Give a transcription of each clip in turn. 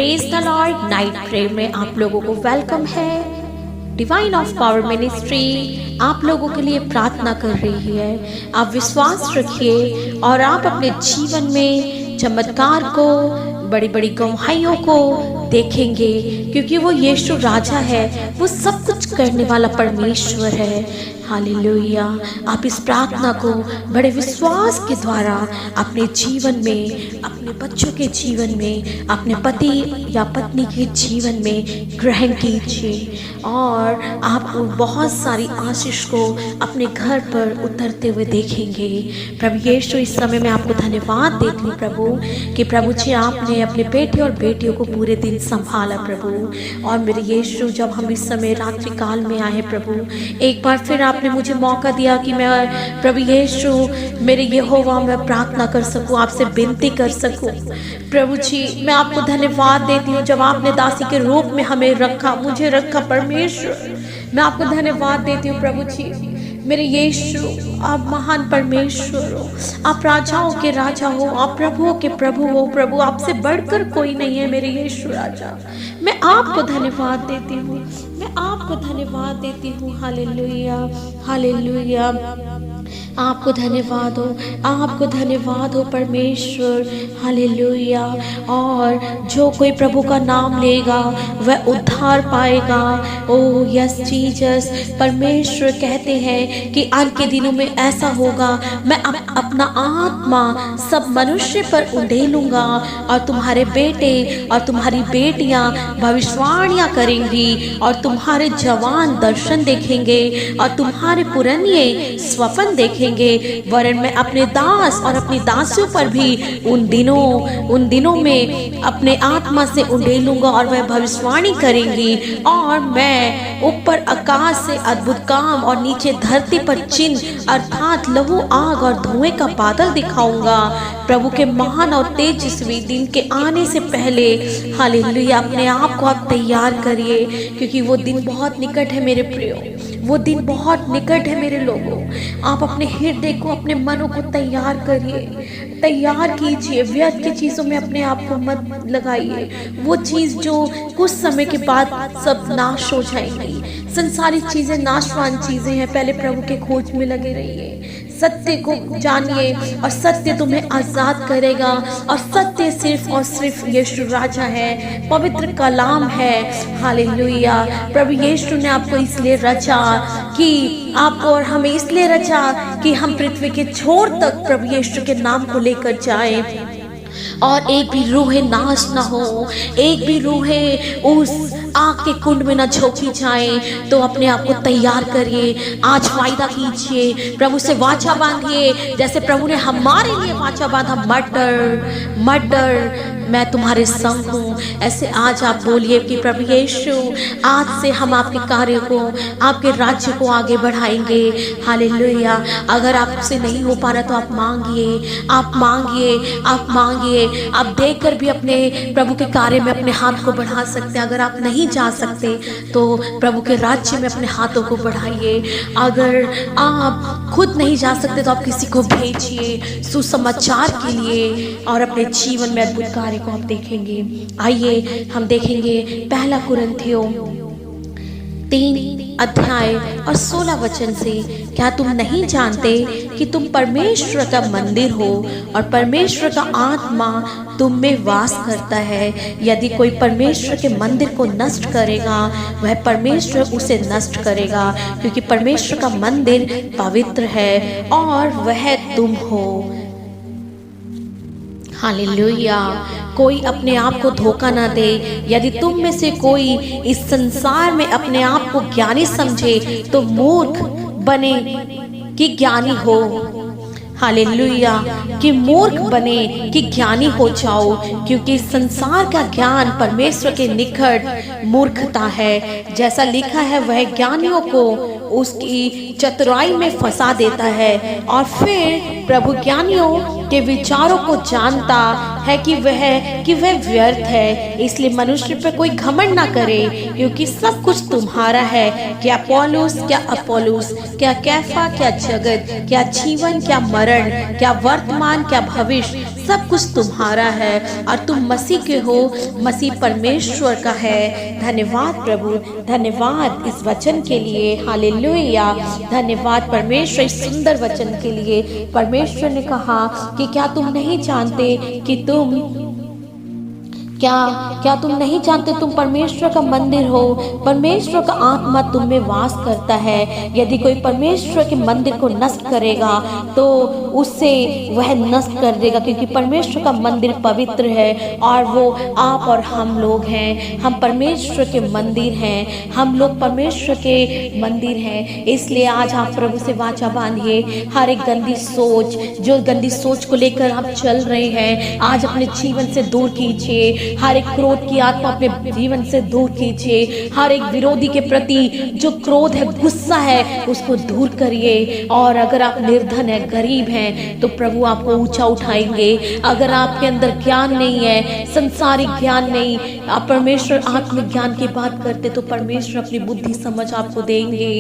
Praise the Lord night prayer में आप लोगों को वेलकम है। डिवाइन ऑफ पावर मिनिस्ट्री आप लोगों के लिए प्रार्थना कर रही है। आप विश्वास रखिए और आप अपने जीवन में चमत्कार को, बड़ी बड़ी गवाहियों को देखेंगे, क्योंकि वो यीशु राजा है, वो सब कुछ करने वाला परमेश्वर है। हालेलुया। आप इस प्रार्थना को बड़े विश्वास के द्वारा अपने जीवन में, अपने बच्चों के जीवन में, अपने पति या पत्नी के जीवन में ग्रहण कीजिए और आप बहुत सारी आशीष को अपने घर पर उतरते हुए देखेंगे। प्रभु यीशु, इस समय मैं आपको धन्यवाद देती हूँ प्रभु कि प्रभु जी आपने अपने बेटे और बेटियों को पूरे दिन संभाला प्रभु। और मेरे यीशु, जब हम इस समय रात्रि काल में आए प्रभु, एक बार फिर आपने मुझे मौका दिया कि मैं प्रभु यीशु मेरे यहोवा मैं प्रार्थना कर सकूं, आपसे विनती कर सकूं। प्रभु जी मैं आपको धन्यवाद देती हूँ, जब आपने दासी के रूप में हमें रखा, मुझे रखा परमेश्वर, मैं आपको धन्यवाद देती हूँ प्रभु जी। मेरे यीशु, आप महान परमेश्वर हो, आप राजाओं के राजा हो, आप प्रभुओं के प्रभु हो प्रभु, आपसे बढ़कर कोई नहीं है मेरे यीशु राजा। मैं आपको धन्यवाद देती हूँ, मैं आपको धन्यवाद देती हूँ। Hallelujah, hallelujah. आपको धन्यवाद हो, आपको धन्यवाद हो परमेश्वर। हालेलुया। और जो कोई प्रभु का नाम लेगा वह उद्धार पाएगा। ओ यस जीसस। परमेश्वर कहते हैं कि अंत के दिनों में ऐसा होगा, मैं अपना आत्मा सब मनुष्य पर उंडेलूंगा और तुम्हारे बेटे और तुम्हारी बेटियां भविष्यवाणियां करेंगी और तुम्हारे जवान दर्शन देखेंगे और तुम्हारे पुरनिये स्वप्न देखेंगे। वरन मैं अपने दास और अपनी दासियों पर भी उन दिनों में अपने आत्मा से उंडेलूंगा और वह भविष्यवाणी करेंगी। और मैं ऊपर आकाश से अद्भुत काम और नीचे धरती पर चिन्ह अर्थात लहू, आग और धुएं का बादल दिखाऊंगा। प्रभु के महान और तेजस्वी दिन के आने से पहले हालेलुया अपने आप को आप तैयार करिए, क्योंकि वो दिन बहुत निकट है मेरे प्रियो, वो दिन बहुत निकट है मेरे लोगों। आप अपने हृदय को, अपने मनों को तैयार करिए, तैयार कीजिए। व्यर्थ की चीज़ों में अपने आप को मत लगाइए, वो चीज़ जो कुछ समय के बाद सब नाश हो जाएंगी। संसारिक चीज़ें नाशवान चीज़ें हैं, पहले प्रभु के खोज में लगे रहिए। सत्य को जानिए और सत्य तुम्हें आज़ाद करेगा। और सत्य सिर्फ और सिर्फ यीशु राजा है, पवित्र कलाम है। हालेलुया। प्रभु यीशु ने आपको इसलिए रचा कि आपको और हमें इसलिए रचा कि हम पृथ्वी के छोर तक प्रभु यीशु के नाम को लेकर जाएं और एक भी रूह नाश ना हो, एक भी रूह उस आग के कुंड में ना झोंकी जाए। तो अपने आप को तैयार करिए, आज वायदा कीजिए, प्रभु से वाचा बांधिए, जैसे प्रभु ने हमारे लिए वाचा बांधा, मर्डर मैं तुम्हारे संग हूँ। ऐसे आज आप बोलिए कि प्रभु यीशु आज से हम आपके कार्य को, आपके राज्य को आगे बढ़ाएंगे। हालेलुया। अगर आपसे नहीं हो पा रहा तो आप मांगिए, आप मांगिए, आप मांगिए। आप देखकर भी अपने प्रभु के कार्य में अपने हाथ को बढ़ा सकते हैं। अगर आप नहीं जा सकते तो प्रभु के राज्य में अपने हाथों को बढ़ाइए। अगर आप खुद नहीं जा सकते तो आप किसी को भेजिए सुसमाचार के लिए और अपने जीवन में अद्भुत कार्य को आप देखेंगे। आइए हम देखेंगे पहला कुरिन्थियों 3 अध्याय और 16 वचन से। क्या तुम नहीं जानते कि तुम परमेश्वर का मंदिर हो और परमेश्वर का आत्मा तुम में वास करता है? यदि कोई परमेश्वर के मंदिर को नष्ट करेगा वह परमेश्वर उसे नष्ट करेगा, क्योंकि परमेश्वर का मंदिर पवित्र है और वह तुम हो। हालेलुया। कोई अपने आप को धोखा ना दे। यदि तुम में से कोई इस संसार में अपने आप को ज्ञानी समझे तो मूर्ख बने कि ज्ञानी हो। हालेलुया। कि मूर्ख बने कि ज्ञानी हो जाओ, क्योंकि संसार का ज्ञान परमेश्वर के निकट मूर्खता है। जैसा लिखा है वह ज्ञानियों को उसकी चतुराई में फंसा देता है। और फिर प्रभु ज्ञानियों के विचारों को जानता है कि वह व्यर्थ है। इसलिए मनुष्य पर कोई घमंड ना करे, क्योंकि सब कुछ तुम्हारा है। क्या पौलुस, क्या अपोलोस, क्या कैफा, क्या जगत, क्या जीवन, क्या मरण, क्या वर्तमान, क्या भविष्य, सब कुछ तुम्हारा है और तुम मसीह के हो, मसीह परमेश्वर का है। धन्यवाद प्रभु, धन्यवाद इस वचन के लिए। हालेलुया, धन्यवाद परमेश्वर इस सुंदर वचन के लिए। परमेश्वर ने कहा कि क्या तुम नहीं जानते कि क्या तुम नहीं जानते तुम परमेश्वर का मंदिर हो, परमेश्वर का आत्मा तुम में वास करता है। यदि कोई परमेश्वर के मंदिर को नष्ट करेगा तो उससे वह नष्ट कर देगा, क्योंकि परमेश्वर का मंदिर पवित्र है और वो आप और हम लोग हैं। हम परमेश्वर के मंदिर हैं, हम लोग परमेश्वर के मंदिर हैं। इसलिए आज आप प्रभु से वाचा बांधिए। हर एक गंदी सोच, जो गंदी सोच को लेकर आप चल रहे हैं, आज अपने जीवन से दूर कीजिए। हर एक क्रोध की आत्मा अपने जीवन से दूर कीजिए। हर एक विरोधी के प्रति जो क्रोध है, गुस्सा है, उसको दूर करिए। और अगर आप निर्धन है, गरीब हैं, तो प्रभु आपको ऊंचा उठाएंगे। अगर आपके अंदर ज्ञान नहीं है, संसारिक ज्ञान नहीं, आप परमेश्वर आत्मिक ज्ञान की बात करते, तो परमेश्वर अपनी बुद्धि समझ आपको देंगे।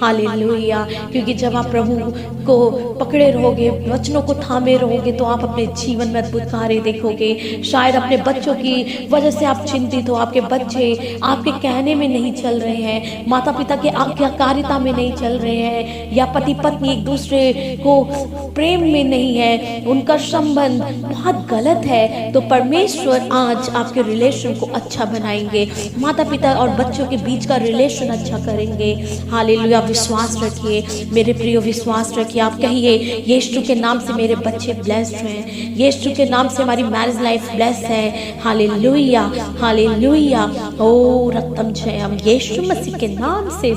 हालेलुया, क्योंकि जब आप प्रभु को पकड़े रहोगे, वचनों को थामे रहोगे, तो आप अपने जीवन में अद्भुत कार्य देखोगे। शायद अपने बच्चों की वजह से आप चिंतित हो, आपके बच्चे आपके कहने में नहीं चल रहे हैं, माता पिता के आज्ञाकारिता में नहीं चल रहे हैं, या पति पत्नी एक दूसरे को प्रेम में नहीं है, उनका संबंध बहुत गलत है, तो परमेश्वर आज आपके रिलेशन को अच्छा बनाएंगे। माता पिता और बच्चों के बीच का रिलेशन अच्छा करेंगे। हालेलुया, विश्वास रखिए मेरे प्रियो, विश्वास रखिए। आप कहिए, यीशु के नाम से मेरे बच्चे ब्लेस्ड हैं, यीशु के नाम से हमारी मैरिज लाइफ ब्लेस्ड है। Hallelujah, hallelujah. ओ रक्तम जयम यीशु मसीह के नाम से।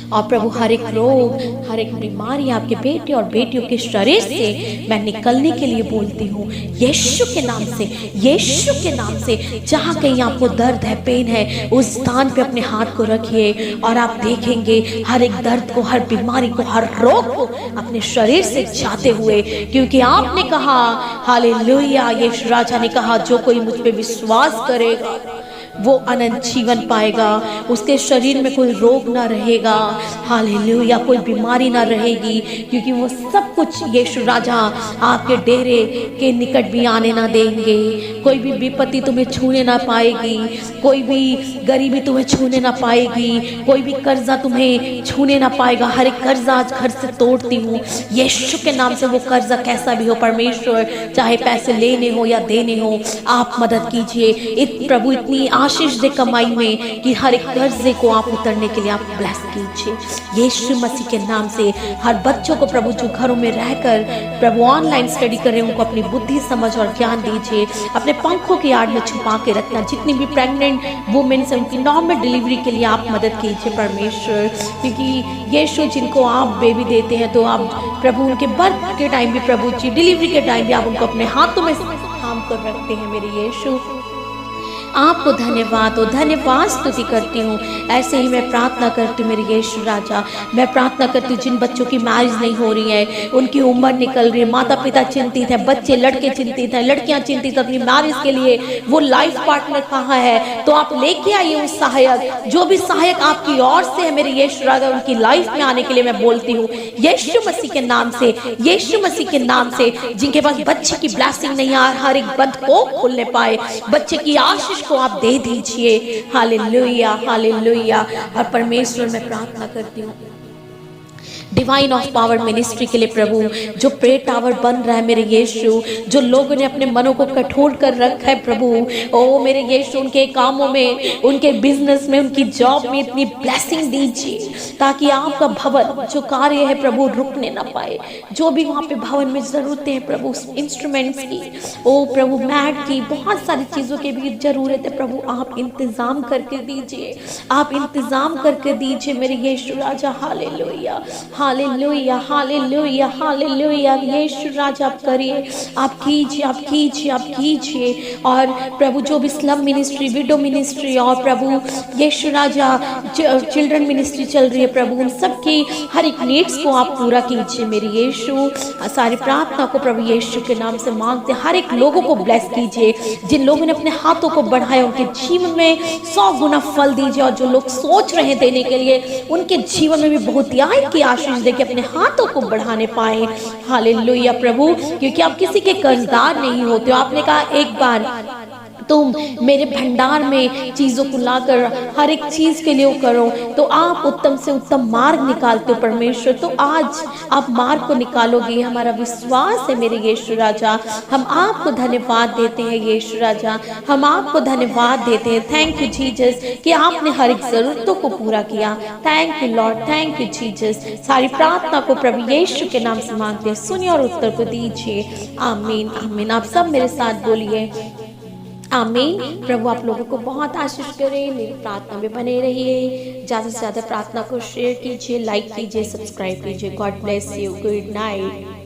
और प्रभु हर एक रोग, हर एक बीमारी आपके बेटे और बेटियों के शरीर से मैं निकलने के लिए बोलती हूँ, यीशु के नाम से, यीशु के नाम से। जहाँ कहीं आपको दर्द है, पेन है, उस स्थान पे अपने हाथ को रखिए और आप देखेंगे हर एक दर्द को, हर बीमारी को, हर रोग को अपने शरीर से जाते हुए, क्योंकि आपने कहा, हालेलुया, यीशु राजा ने कहा, जो कोई मुझ पे विश्वास करेगा वो अनंत जीवन पाएगा, उसके शरीर में कोई रोग ना रहेगा। हालेलुया, कोई बीमारी ना रहेगी, क्योंकि वो सब कुछ यीशु राजा आपके डेरे के निकट भी आने ना देंगे। कोई भी विपत्ति तुम्हें छूने ना पाएगी, कोई भी गरीबी तुम्हें छूने ना पाएगी, कोई भी कर्जा तुम्हें छूने ना पाएगा। हर एक कर्जा आज घर से तोड़ती हूँ यीशु के नाम से। वो कर्जा कैसा भी हो, परमेश्वर चाहे पैसे लेने हो या देने हो, आप मदद कीजिए। प्रभु इतनी आशीष दे कमाई में कि हर एक कर्जे को आप उतरने के लिए आप ब्लेस कीजिए यीशु मसीह के नाम से। हर बच्चों को प्रभु जो घरों में रहकर प्रभु ऑनलाइन स्टडी कर रहे हैं, उनको अपनी बुद्धि समझ और ज्ञान दीजिए। अपने पंखों की आड़ में छुपा के रखना। जितनी भी प्रेग्नेंट वुमेन से उनकी नॉर्मल डिलीवरी के लिए आप मदद कीजिए परमेश्वर, क्योंकि यीशु जिनको आप बेबी देते हैं, तो आप प्रभु उनके बर्थ के टाइम भी, प्रभु जी डिलीवरी के टाइम भी आप उनको अपने हाथों में थाम कर रखते हैं। मेरे यीशु आपको धन्यवाद और धन्यवाद स्तुति करती हूँ। ऐसे ही मैं प्रार्थना करती हूँ मेरे यीशु राजा। मैं प्रार्थना करती हूँ जिन बच्चों की मैरिज नहीं हो रही है, उनकी उम्र निकल रही है, माता पिता चिंतित है, बच्चे लड़के चिंतित हैं, लड़कियाँ चिंतित अपनी मैरिज के लिए, वो लाइफ पार्टनर कहाँ है, तो आप लेके आइए उस सहायक, जो भी सहायक आपकी ओर से है मेरे यीशु राजा, उनकी लाइफ में आने के लिए मैं बोलती हूँ यीशु मसीह के नाम से, यीशु मसीह के नाम से। जिनके पास बच्चे की ब्लेसिंग नहीं आ, हर एक बंद को खुलने पाए, बच्चे की आशीष को आप दे दीजिए। Hallelujah, hallelujah. और परमेश्वर मैं प्रार्थना करती हूँ डिवाइन ऑफ पावर मिनिस्ट्री के लिए प्रभु, जो प्रे टावर बन रहा है मेरे यीशु, जो लोगों ने अपने मनों को कठोर कर रखा है प्रभु, ओ मेरे यीशु, उनके कामों में, उनके बिजनेस में, उनकी जॉब में इतनी ब्लेसिंग दीजिए ताकि आपका भवन जो कार्य है प्रभु रुकने ना पाए। जो भी वहाँ पे भवन में जरूरतें हैं प्रभु, इंस्ट्रूमेंट्स की, ओ प्रभु मैट की, बहुत सारी चीज़ों की भी जरूरत है प्रभु, आप इंतजाम करके दीजिए, आप इंतजाम करके दीजिए मेरे यीशु राजा। Hallelujah, hallelujah, hallelujah, hallelujah. Yeshu राजा आप करिए, आप कीजिए, आप कीजिए, आप कीजिए। और प्रभु जो भी स्लम मिनिस्ट्री, विडो मिनिस्ट्री, और प्रभु यीशु राजा चिल्ड्रन मिनिस्ट्री चल रही है प्रभु, उन सबकी हर एक नीड्स को आप पूरा कीजिए मेरे यीशु। सारी प्रार्थना को प्रभु यीशु के नाम से मांगते, हर एक लोगों को ब्लेस कीजिए। जिन लोगों ने अपने हाथों को बढ़ाया उनके जीवन में 100 गुना फल दीजिए, और जो लोग सोच रहे हैं देने के लिए, उनके जीवन में भी बहुत आय की आशीष आशीष देके अपने हाथों को बढ़ाने पाए। हालेलुया प्रभु, क्योंकि आप किसी के कर्जदार नहीं होते हो। आपने कहा एक बार तुम मेरे भंडार में चीज़ों को लाकर हर एक चीज़ के लिए वो करो, तो आप उत्तम से उत्तम मार्ग निकालते हो परमेश्वर। तो आज आप मार्ग को निकालोगे, हमारा विश्वास है मेरे यीशु राजा। हम आपको धन्यवाद देते हैं यीशु राजा, हम आपको धन्यवाद देते हैं। थैंक यू जीसस कि आपने हर एक ज़रूरतों को पूरा किया। Thank you Lord, thank you Jesus. सारी प्रार्थना को प्रभु यीशु के नाम से मांगते हैं, सुनिए और उत्तर को दीजिए। आमीन आमीन। आप सब मेरे साथ बोलिए आमीन। प्रभु आप लोगों को बहुत आशीष करे, मेरी प्रार्थना में बने रहिए। ज़्यादा से ज़्यादा प्रार्थना को शेयर कीजिए, लाइक कीजिए, सब्सक्राइब कीजिए। God bless you, good night.